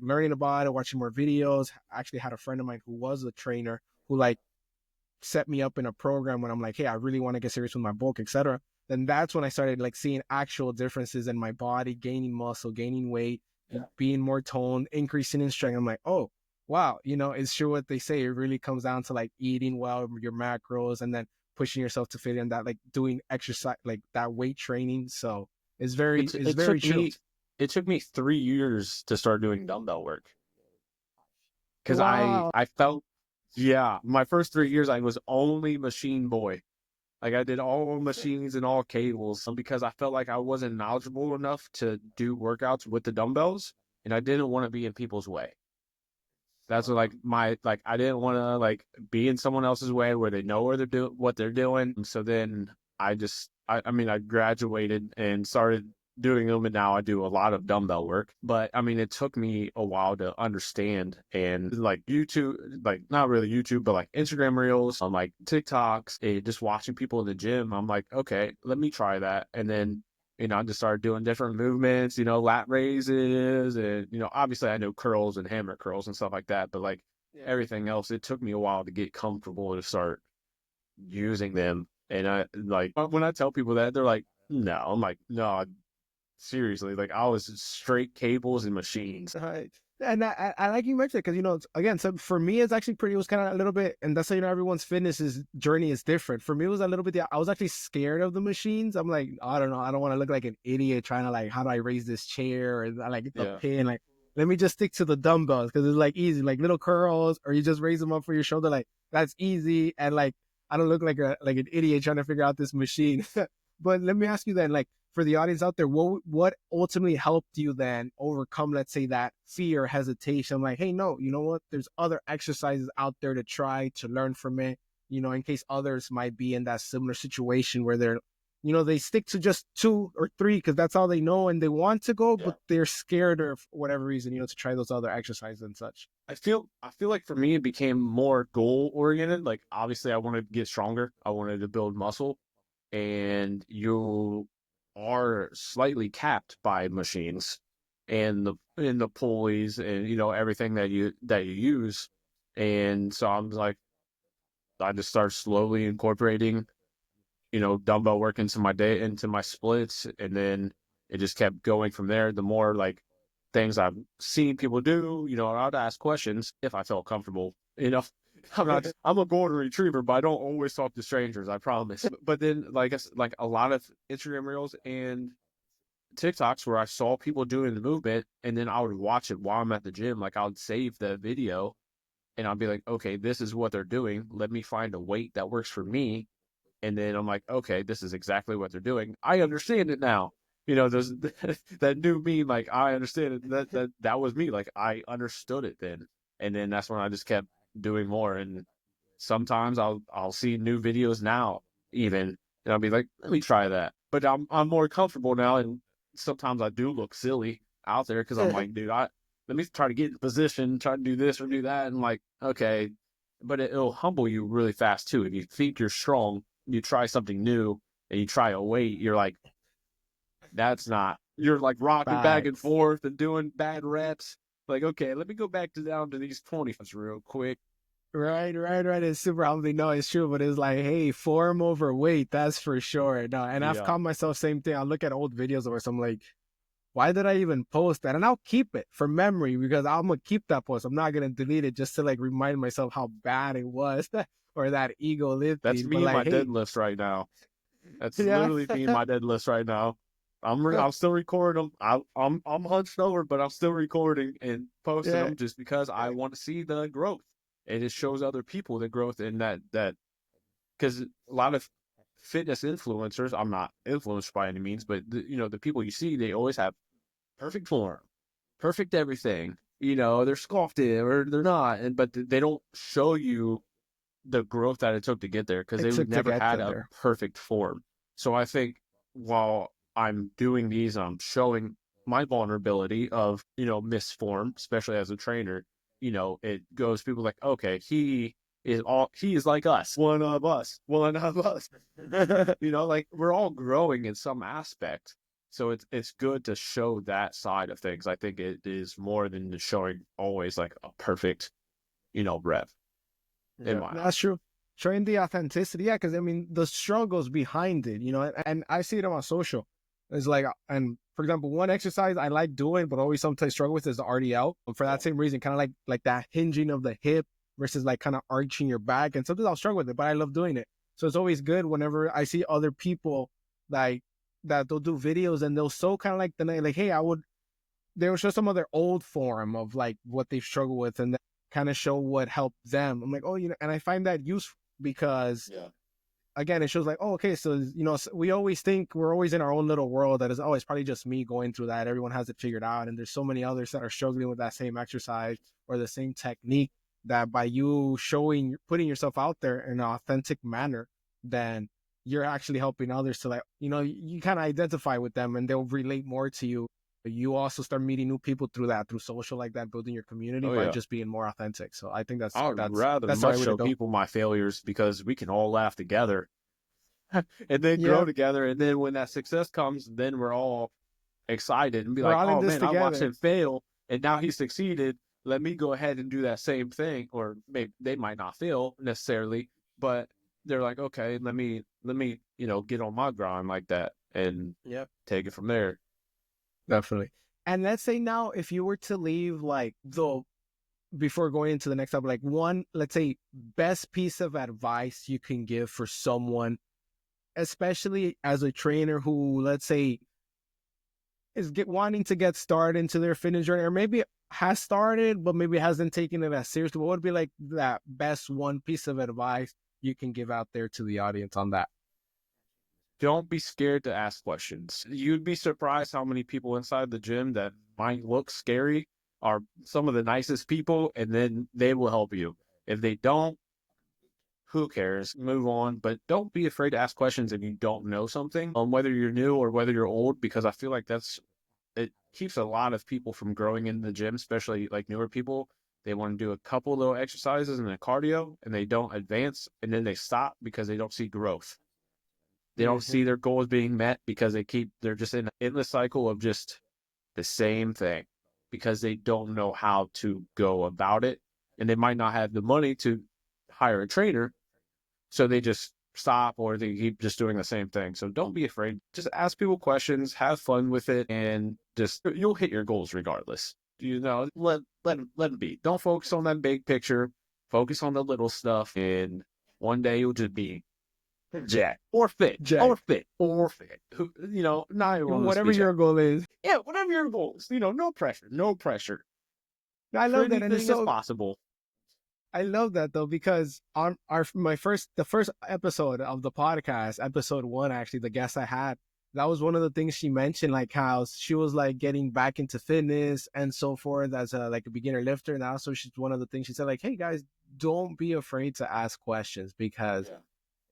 learning about it, watching more videos. I actually had a friend of mine who was a trainer who like set me up in a program when I'm like, hey, I really want to get serious with my bulk, etc. Then that's when I started like seeing actual differences in my body, gaining muscle, gaining weight, being more toned, increasing in strength. I'm like, oh, wow, it's true what they say. It really comes down to like eating well, your macros, and then pushing yourself to fit in that, like doing exercise, like that weight training. So It's very It, it's it very took true. me it took me 3 years to start doing dumbbell work because Wow. I felt, yeah, my first 3 years I was only machine boy. Like I did all machines and all cables because I felt like I wasn't knowledgeable enough to do workouts with the dumbbells, and I didn't want to be in people's way. That's what, like I didn't want to like be in someone else's way where they know what they're doing. And so then I mean I graduated and started doing them, and now I do a lot of dumbbell work. But I mean it took me a while to understand, and like YouTube, like not really YouTube, but like Instagram Reels, on like TikToks, and just watching people in the gym. I'm like, okay, let me try that, and then I just started doing different movements, lat raises, and, obviously I know curls and hammer curls and stuff like that, but like everything else, it took me a while to get comfortable to start using them. And I like when I tell people that, they're like, no, I'm like, no, seriously, like I was straight cables and machines. Right. And I like you mentioned because again, so for me it's actually pretty. It was kind of a little bit, and that's how everyone's journey is different. For me, it was a little bit. I was actually scared of the machines. I'm like, I don't know, I don't want to look like an idiot trying to like, how do I raise this chair, and I like the Yeah. pin. Like, let me just stick to the dumbbells because it's like easy, like little curls, or you just raise them up for your shoulder. Like that's easy, and like I don't look like an idiot trying to figure out this machine. But let me ask you then, like, for the audience out there, what ultimately helped you then overcome, let's say, that fear, hesitation? I'm like, hey, no, you know what? There's other exercises out there to try, to learn from it, in case others might be in that similar situation where they're, they stick to just 2 or 3 because that's all they know and they want to go, but they're scared or for whatever reason, to try those other exercises and such. I feel like for me, it became more goal oriented. Like, obviously I wanted to get stronger. I wanted to build muscle, and you are slightly capped by machines and the pulleys and everything that you use. And so I'm like, I just start slowly incorporating dumbbell work into my day, into my splits, and then it just kept going from there. The more like things I've seen people do, I'd ask questions if I felt comfortable. I'm a golden retriever, but I don't always talk to strangers, I promise. But then, like a lot of Instagram reels and TikToks where I saw people doing the movement, and then I would watch it while I'm at the gym. Like I would save the video, and I'd be like, okay, this is what they're doing. Let me find a weight that works for me. And then I'm like, okay, this is exactly what they're doing. I understand it now. There's that new me, like I understand it. That was me. Like I understood it then. And then that's when I just kept doing more. And sometimes I'll see new videos now even, and I'll be like, let me try that. But I'm more comfortable now, and sometimes I do look silly out there because I'm like, dude, let me try to get in position, try to do this or do that, and like, okay, but it'll humble you really fast too. If you think you're strong, you try something new and you try a weight, you're like, that's not. You're like rocking back and forth and doing bad reps. Like, okay, let me go back down to these 20s real quick. Right. It's super humbling. No, it's true, but it's like, hey, form over weight, that's for sure. No, and I've caught myself same thing. I'll look at old videos of where I'm like, why did I even post that? And I'll keep it for memory because I'm gonna keep that post. I'm not gonna delete it just to like remind myself how bad it was or that ego lifting. That's me and my deadlifts right now. That's literally me and my deadlifts right now. I'm still recording them. I'm hunched over, but I'm still recording and posting them just because I want to see the growth. And it shows other people the growth in that because a lot of fitness influencers, I'm not influenced by any means, but the people you see, they always have perfect form, perfect everything. They're sculpted or they're not, but they don't show you the growth that it took to get there because they never had a perfect form. So I think while I'm doing these, I'm showing my vulnerability of misform, especially as a trainer. It goes people like, okay, he is like us, one of us. Like we're all growing in some aspect. So it's good to show that side of things. I think it is more than just showing always like a perfect, rep. That's true. Showing the authenticity, because I mean the struggles behind it, and I see it on social. It's like, and for example, one exercise I like doing, but always sometimes struggle with is the RDL. For that same reason, kind of like that hinging of the hip versus like kind of arching your back. And sometimes I'll struggle with it, but I love doing it. So it's always good whenever I see other people like that they'll do videos and they'll show kind of like like, hey, they will show some of their old form of like what they've struggled with and kind of show what helped them. I'm like, oh, and I find that useful because again, it shows like, oh, okay, so, we always think we're always in our own little world that is, oh, it's probably just me going through that. Everyone has it figured out. And there's so many others that are struggling with that same exercise or the same technique, that by you putting yourself out there in an authentic manner, then you're actually helping others to like, you kind of identify with them and they'll relate more to you. You also start meeting new people through social like that, building your community by just being more authentic. So I think I would rather much show people my failures because we can all laugh together and then grow together. And then when that success comes, then we're all excited and be like, oh man, I watched him fail and now he succeeded. Let me go ahead and do that same thing. Or maybe they might not fail necessarily, but they're like, okay, let me, get on my grind like that and take it from there. Definitely. And let's say now, if you were to leave before going into the next topic, like one, let's say, best piece of advice you can give for someone, especially as a trainer who, let's say, is wanting to get started into their fitness journey, or maybe has started, but maybe hasn't taken it as seriously. What would be like that best one piece of advice you can give out there to the audience on that? Don't be scared to ask questions. You'd be surprised how many people inside the gym that might look scary are some of the nicest people, and then they will help you. If they don't, who cares? Move on. But don't be afraid to ask questions if you don't know something, whether you're new or whether you're old, because I feel like it keeps a lot of people from growing in the gym, especially like newer people. They want to do a couple little exercises and a cardio, and they don't advance, and then they stop because they don't see growth. They don't see their goals being met because they're just in an endless cycle of just the same thing because they don't know how to go about it. And they might not have the money to hire a trainer. So they just stop or they keep just doing the same thing. So don't be afraid. Just ask people questions, have fun with it, and you'll hit your goals regardless. Let them be. Don't focus on that big picture. Focus on the little stuff. And one day you'll just be jack or fit. Not whatever your goal is. Yeah, whatever your goal is. No pressure. I love that, and it's so possible. I love that though, because on the first episode of the podcast, episode 1, actually, the guest I had, that was one of the things she mentioned, like how she was like getting back into fitness and so forth as a beginner lifter. And also she's one of the things she said, like, hey guys, don't be afraid to ask questions because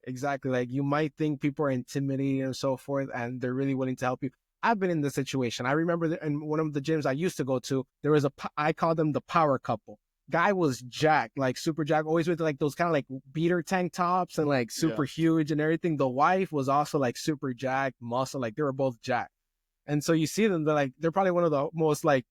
exactly, like you might think people are intimidated and so forth, and they're really willing to help you. I've been in this situation. I remember in one of the gyms I used to go to, there was I call them the power couple. Guy was jacked, like super jacked, always with like those kind of like beater tank tops and like super huge and everything. The wife was also like super jacked, muscle, like they were both jacked. And so you see them, they're probably one of the most like,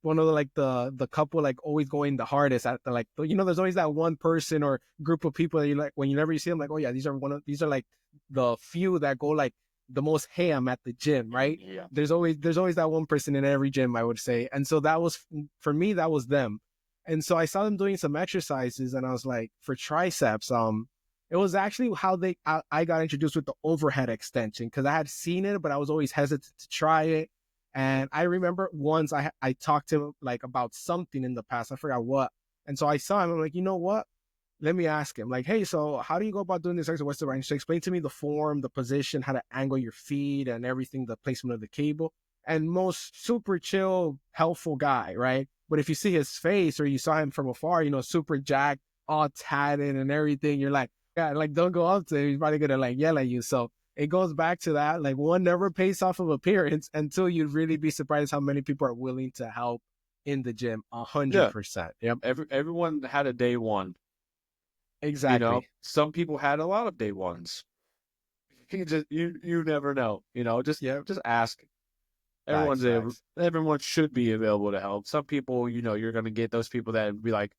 the couple like always going the hardest at the there's always that one person or group of people that you like whenever you see them, like, oh yeah, these are like the few that go like the most ham at the gym, right? Yeah. There's always that one person in every gym, I would say. And so that was, for me, that was them. And so I saw them doing some exercises and I was like, for triceps, it was actually how I got introduced with the overhead extension, because I had seen it, but I was always hesitant to try it. And I remember once I talked to him like about something in the past, I forgot what. And so I saw him, I'm like, you know what? Let me ask him, like, hey, so how do you go about doing this exercise? What's the range? So explain to me the form, the position, how to angle your feet and everything, the placement of the cable. And most super chill, helpful guy, right? But if you see his face or you saw him from afar, super jacked, all tatted and everything, you're like, yeah, like don't go up to him. He's probably gonna like yell at you. So it goes back to that, like one never pays off of appearance until you'd really be surprised how many people are willing to help in the gym. 100%. Yep. Everyone had a day one. Exactly. Some people had a lot of day ones. You never know. Just ask. Everyone should be available to help. Some people, you're gonna get those people that be like,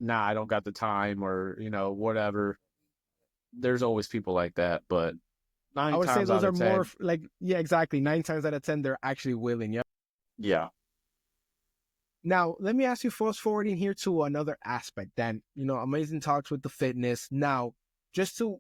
nah, I don't got the time, or whatever. There's always people like that, but I would say those are more like, yeah, exactly. 9 times out of 10, they're actually willing. Yep. Yeah. Now, let me ask you, fast forwarding here to another aspect then, amazing talks with the fitness. Now, just to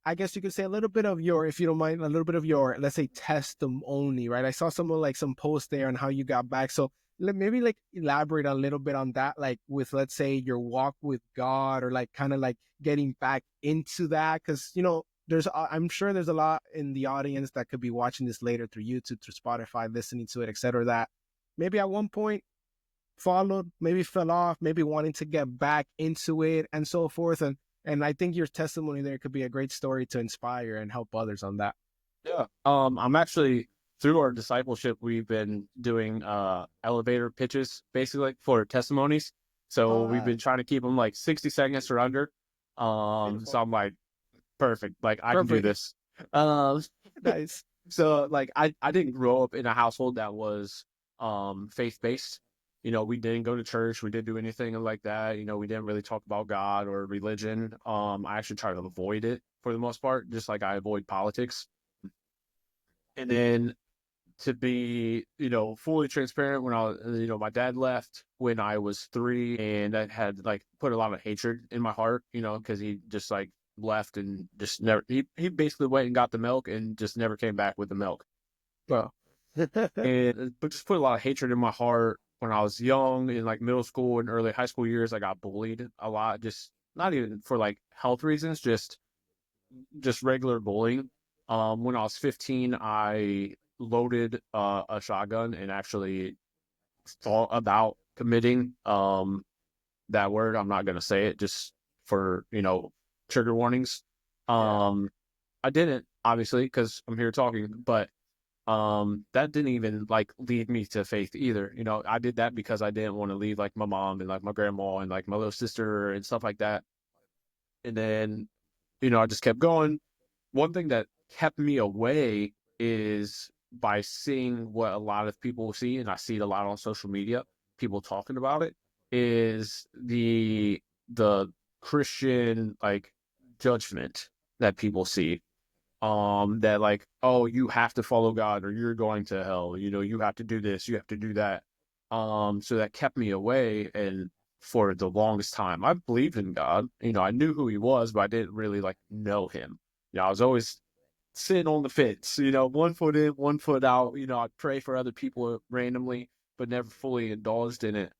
I guess you could say a little bit of your, if you don't mind, a little bit of your, let's say, testimony, right? I saw some posts there on how you got back. So maybe like elaborate a little bit on that, like with, let's say, your walk with God, or like kind of like getting back into that. Cause I'm sure there's a lot in the audience that could be watching this later through YouTube, through Spotify, listening to it, etc., that maybe at one point followed, maybe fell off, maybe wanting to get back into it and so forth. And I think your testimony there could be a great story to inspire and help others on that. Yeah. I'm actually, through our discipleship, we've been doing elevator pitches basically for testimonies. So we've been trying to keep them like 60 seconds or under. So I'm like, perfect. Like I can do this. Nice. So like I didn't grow up in a household that was faith-based. We didn't go to church. We didn't do anything like that. We didn't really talk about God or religion. I actually try to avoid it for the most part, just like I avoid politics. And then to be, fully transparent, when I was, my dad left when I was 3, and that had like put a lot of hatred in my heart, because he just like left and just never, he basically went and got the milk and just never came back with the milk. Well, and but just put a lot of hatred in my heart. When I was young, in like middle school and early high school years, I got bullied a lot, just not even for like health reasons, just regular bullying. When I was 15, I loaded a shotgun and actually thought about committing that word. I'm not going to say it just for, trigger warnings. I didn't, obviously, because I'm here talking, but that didn't even like lead me to faith either. I did that because I didn't want to leave like my mom and like my grandma and like my little sister and stuff like that. And then, I just kept going. One thing that kept me away is by seeing what a lot of people see, and I see it a lot on social media, people talking about it, is the Christian like judgment that people see. That like, oh, you have to follow God or you're going to hell. You have to do this, you have to do that. So that kept me away. And for the longest time, I believed in God. I knew who he was, but I didn't really like know him. I was always sitting on the fence, 1 foot in, 1 foot out. I'd pray for other people randomly, but never fully indulged in it.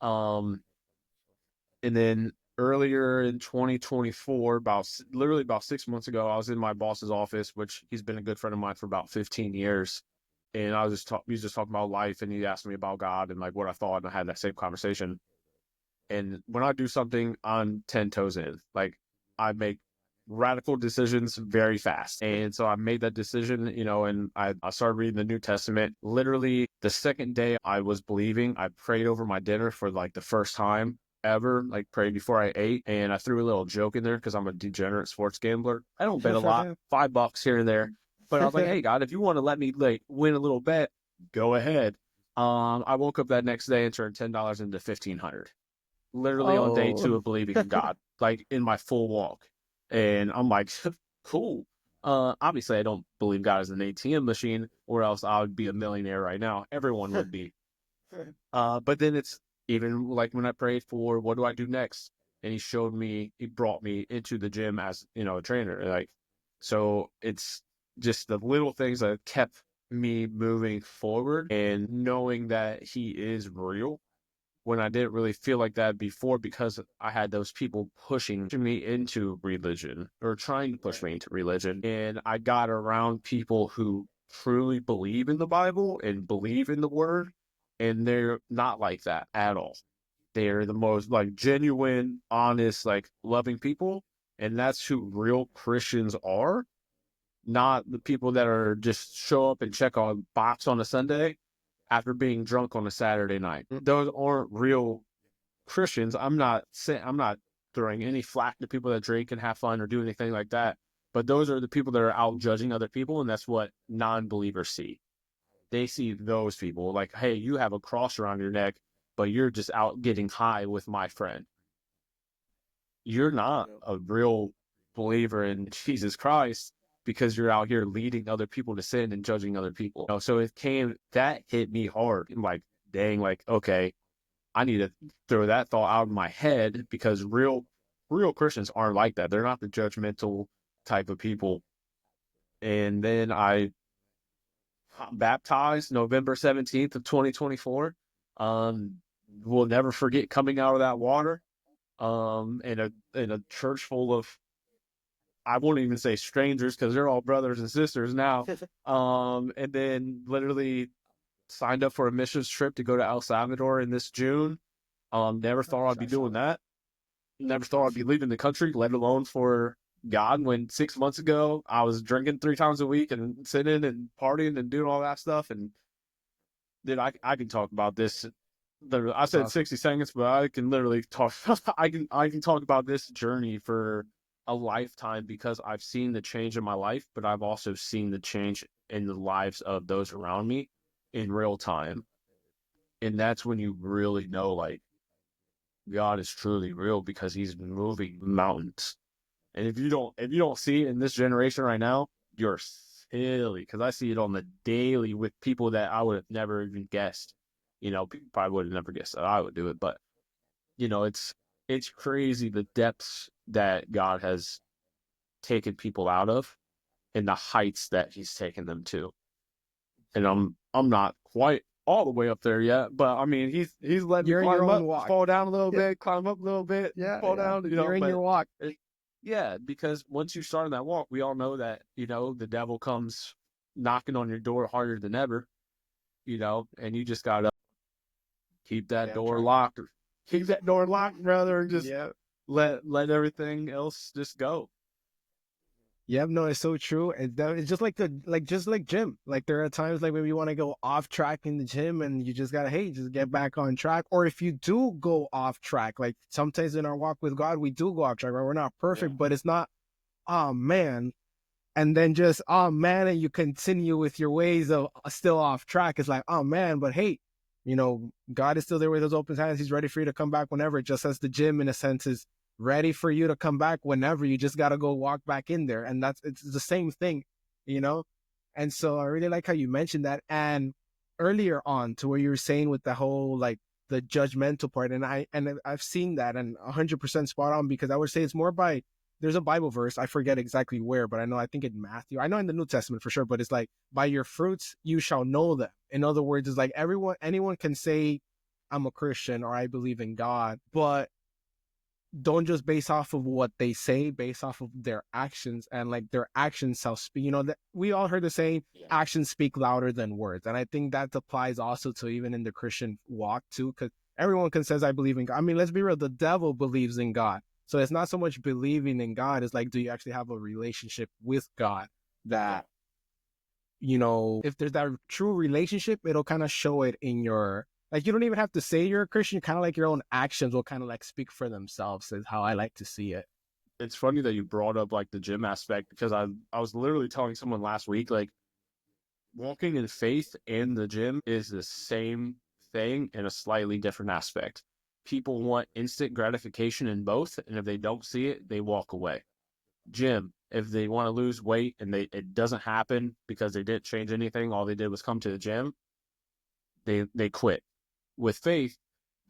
And then earlier in 2024, literally about 6 months ago, I was in my boss's office, which he's been a good friend of mine for about 15 years. And he was just talking about life, and he asked me about God and like what I thought, and I had that same conversation. And when I do something, I'm 10 toes in. Like I make radical decisions very fast. And so I made that decision, and I started reading the New Testament. Literally the second day I was believing, I prayed over my dinner for like the first time ever, like prayed before I ate. And I threw a little joke in there because I'm a degenerate sports gambler. I don't bet a lot, $5 here and there. But I was like, hey, God, if you want to let me like win a little bet, go ahead. I woke up that next day and turned $10 into $1,500. Literally on day 2 of believing in God, like in my full walk. And I'm like, cool. Obviously, I don't believe God is an ATM machine, or else I would be a millionaire right now. Everyone would be. But then it's even like when I prayed for what do I do next? And he brought me into the gym as, a trainer. Like, so it's just the little things that kept me moving forward and knowing that he is real when I didn't really feel like that before, because I had those people pushing me into religion or trying to push me into religion. And I got around people who truly believe in the Bible and believe in the word, and they're not like that at all. They're the most like genuine, honest, like loving people. And that's who real Christians are, not the people that are just show up and check a box on a Sunday after being drunk on a Saturday night. Those aren't real Christians. I'm not throwing any flack to people that drink and have fun or do anything like that. But those are the people that are out judging other people, and that's what non-believers see. They see those people like, hey, you have a cross around your neck, but you're just out getting high with my friend. You're not a real believer in Jesus Christ because you're out here leading other people to sin and judging other people. So that hit me hard. I'm like, dang, like, okay, I need to throw that thought out of my head, because real Christians aren't like that. They're not the judgmental type of people. And then I baptized November 17th of 2024. We'll never forget coming out of that water in a church full of, I won't even say strangers because they're all brothers and sisters now. And then literally signed up for a missions trip to go to El Salvador in this June. Never thought I'd be doing that. Never thought I'd be leaving the country, let alone for God, when 6 months ago I was drinking 3 times a week and sitting and partying and doing all that stuff. And then I can talk about this. I said 60 seconds, but I can literally talk. I can talk about this journey for a lifetime because I've seen the change in my life, but I've also seen the change in the lives of those around me in real time. And that's when you really know, like, God is truly real, because he's moving mountains. And if you don't see it in this generation right now, you're silly, because I see it on the daily with people that I would have never even guessed. People probably would have never guessed that I would do it, but it's crazy the depths that God has taken people out of and the heights that he's taken them to. And I'm not quite all the way up there yet, but I mean, he's letting me climb up, fall down a little bit, climb up a little bit, fall down. You're in your walk. Yeah, because once you start on that walk, we all know that the devil comes knocking on your door harder than ever, and you just gotta keep that door locked. Keep that door locked, brother, and just let everything else just go. Yeah, no, it's so true. It's just like gym. Like, there are times like when you want to go off track in the gym, and you just gotta, just get back on track. Or if you do go off track, like sometimes in our walk with God, we do go off track, right? We're not perfect, but it's not, oh man, and then just, oh man, and you continue with your ways of still off track. It's like, oh man, but hey, God is still there with his open hands. He's ready for you to come back whenever, just as the gym, in a sense, is ready for you to come back whenever. You just got to go walk back in there. And it's the same thing, And so I really like how you mentioned that. And earlier on, to where you were saying with the whole, like, the judgmental part. And I've seen that, and 100% spot on, because I would say it's more by, there's a Bible verse, I forget exactly where, but I think in Matthew, I know in the New Testament for sure, but it's like, by your fruits, you shall know them. In other words, it's like anyone can say, I'm a Christian, or I believe in God, but don't just base off of what they say, base off of their actions. And like, their actions shall speak. That we all heard the saying, actions speak louder than words. And I think that applies also to even in the Christian walk too, because everyone can says, I believe in God. I mean, let's be real, the devil believes in God. So it's not so much believing in God, it's like, do you actually have a relationship with God that, if there's that true relationship, it'll kind of show it in your, like, you don't even have to say you're a Christian. Kind of like your own actions will kind of like speak for themselves, is how I like to see it. It's funny that you brought up like the gym aspect, because I was literally telling someone last week, like, walking in faith and the gym is the same thing in a slightly different aspect. People want instant gratification in both, and if they don't see it, they walk away. Gym, if they want to lose weight and it doesn't happen because they didn't change anything, all they did was come to the gym, they quit. With faith,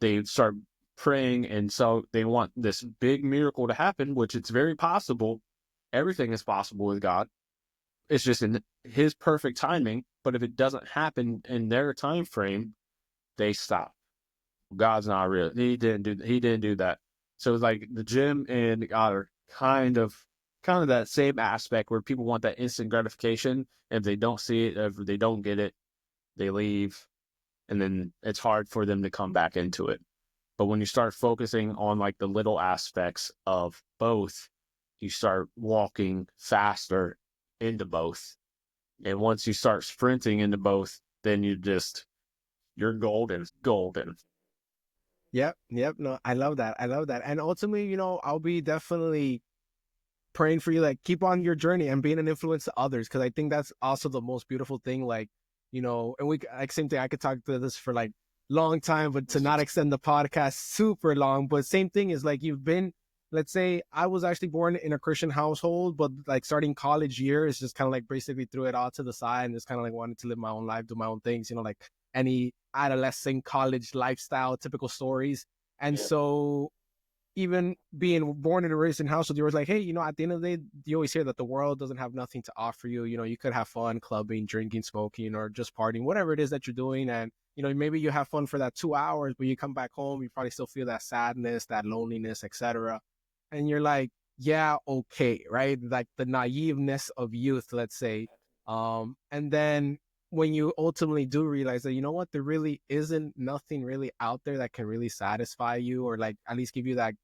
they start praying, and so they want this big miracle to happen, which it's very possible. Everything is possible with God. It's just in his perfect timing. But if it doesn't happen in their time frame, they stop. God's not real. He didn't do that. So it's like the gym and God are kind of that same aspect, where people want that instant gratification. If they don't see it, if they don't get it, they leave. And then it's hard for them to come back into it. But when you start focusing on like the little aspects of both, you start walking faster into both. And once you start sprinting into both, then you're golden. Yep. No, I love that. And ultimately, I'll be definitely praying for you, like, keep on your journey and being an influence to others. Cause I think that's also the most beautiful thing. Like, and we, like, same thing, I could talk to this for like long time, but to not extend the podcast super long. But same thing is like, let's say I was actually born in a Christian household, but like starting college year is just kind of like basically threw it all to the side and just kind of like wanted to live my own life, do my own things, like any adolescent college lifestyle, typical stories. And so even being born and raised in household, you were like, hey, at the end of the day, you always hear that the world doesn't have nothing to offer you. You could have fun clubbing, drinking, smoking, or just partying, whatever it is that you're doing. And, maybe you have fun for that 2 hours, but you come back home, you probably still feel that sadness, that loneliness, etc. And you're like, yeah, okay, right? Like the naiveness of youth, let's say. And then when you ultimately do realize that, what, there really isn't nothing really out there that can really satisfy you, or like at least give you that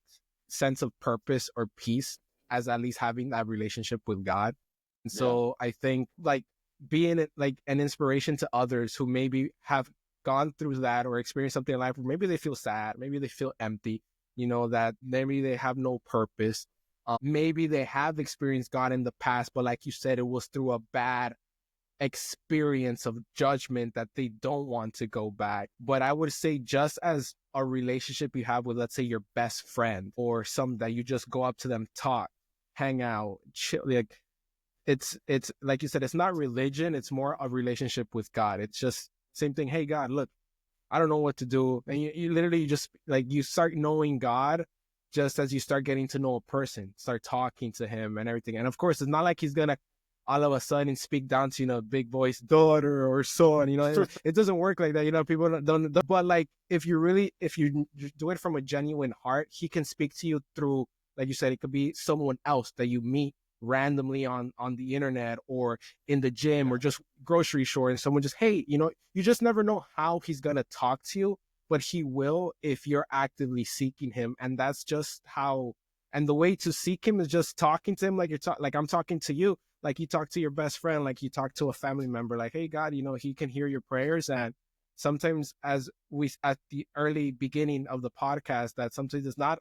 sense of purpose or peace, as at least having that relationship with God. And so I think like being like an inspiration to others who maybe have gone through that or experienced something in life where maybe they feel sad, maybe they feel empty, that maybe they have no purpose. Maybe they have experienced God in the past, but like you said, it was through a bad experience of judgment that they don't want to go back. But I would say, just as a relationship you have with, let's say, your best friend, or some that you just go up to them, talk, hang out, chill, like it's like you said, it's not religion, it's more a relationship with God. It's just same thing. Hey, God, look, I don't know what to do. And you literally just like, you start knowing God just as you start getting to know a person, start talking to him and everything. And of course, it's not like he's gonna all of a sudden speak down to, big voice, daughter or son, it doesn't work like that. People don't, but like, if you do it from a genuine heart, he can speak to you through, like you said, it could be someone else that you meet randomly on the internet or in the gym or just grocery store, and someone just, hey, you just never know how he's going to talk to you, but he will if you're actively seeking him. And that's just how, and the way to seek him is just talking to him like like I'm talking to you. Like you talk to your best friend, like you talk to a family member, like, hey, God, he can hear your prayers. And sometimes, as we at the early beginning of the podcast, that sometimes it's not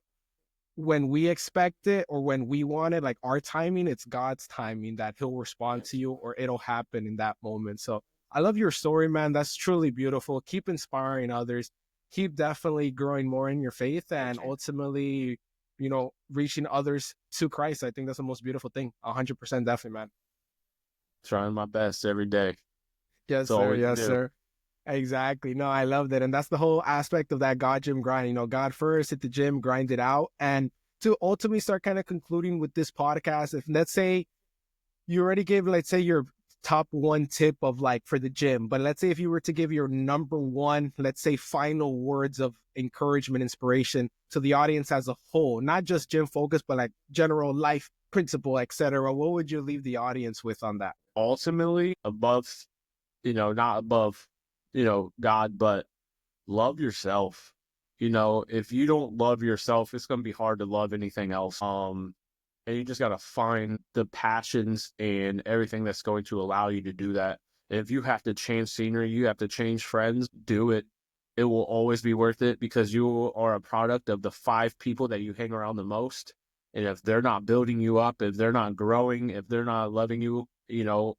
when we expect it or when we want it, like our timing, it's God's timing that he'll respond to you, or it'll happen in that moment. So I love your story, man. That's truly beautiful. Keep inspiring others. Keep definitely growing more in your faith, and ultimately, reaching others to Christ. I think that's the most beautiful thing. 100% definitely, man. Trying my best every day. Yes, sir. Yes, sir. Exactly. No, I love that. And that's the whole aspect of that God gym grind. God first, hit the gym, grind it out. And to ultimately start kind of concluding with this podcast, if let's say you already gave, let's say, your top one tip of like for the gym, but let's say if you were to give your number one, let's say, final words of encouragement, inspiration to the audience as a whole, not just gym focus, but like general life principle, etc., what would you leave the audience with on that? Ultimately, above, not above, God, but love yourself. If you don't love yourself, it's going to be hard to love anything else. And you just got to find the passions and everything that's going to allow you to do that. If you have to change scenery, you have to change friends, do it. It will always be worth it, because you are a product of the 5 people that you hang around the most. And if they're not building you up, if they're not growing, if they're not loving you,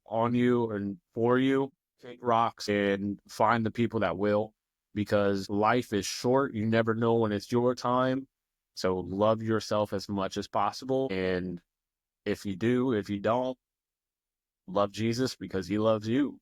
on you and for you, take rocks and find the people that will, because life is short. You never know when it's your time. So love yourself as much as possible. And if you do, if you don't, love Jesus because he loves you.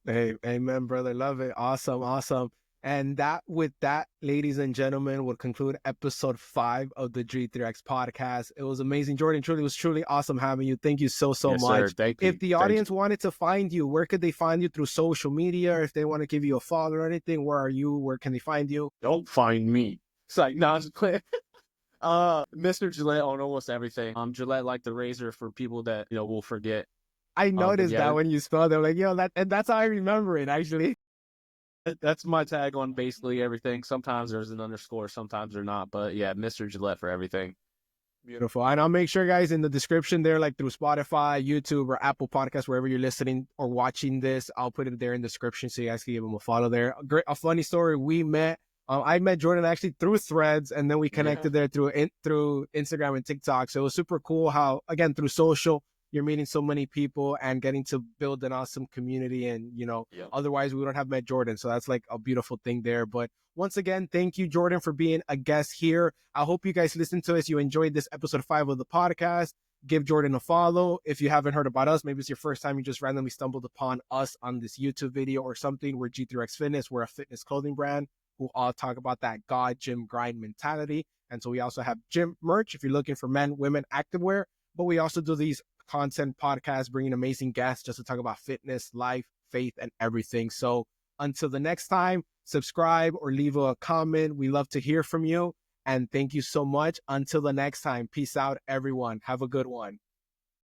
Hey, amen, brother. Love it. Awesome. Awesome. And with that, ladies and gentlemen, would conclude episode 5 of the G3X podcast. It was amazing, Jordan. It was truly awesome having you. Thank you so Yes, much. Sir. Thank you. If the audience wanted to find you, where could they find you? Through social media? If they want to give you a follow or anything, where are you? Where can they find you? Don't find me. It's like, no, it's clear. Mr. Gillette on almost everything. Gillette like the razor for people that, will forget. I noticed that when you spelled it, like, that's how I remember it, actually. That's my tag on basically everything. Sometimes there's an underscore, sometimes they're not. But yeah, Mr. Gillette for everything. Beautiful. And I'll make sure, guys, in the description there, like through Spotify, YouTube, or Apple Podcasts, wherever you're listening or watching this, I'll put it there in the description so you guys can give them a follow there. A funny story. I met Jordan actually through Threads, and then we connected there through Instagram and TikTok. So it was super cool how, again, through social, you're meeting so many people and getting to build an awesome community. And, otherwise we wouldn't have met Jordan. So that's like a beautiful thing there. But once again, thank you, Jordan, for being a guest here. I hope you guys listened to us. You enjoyed this episode 5 of the podcast. Give Jordan a follow. If you haven't heard about us, maybe it's your first time, you just randomly stumbled upon us on this YouTube video or something. We're G3X Fitness. We're a fitness clothing brand who all talk about that God gym grind mentality. And so we also have gym merch if you're looking for men, women, activewear. But we also do these content podcasts, bringing amazing guests just to talk about fitness, life, faith, and everything. So until the next time, subscribe or leave a comment. We love to hear from you. And thank you so much. Until the next time, peace out, everyone. Have a good one.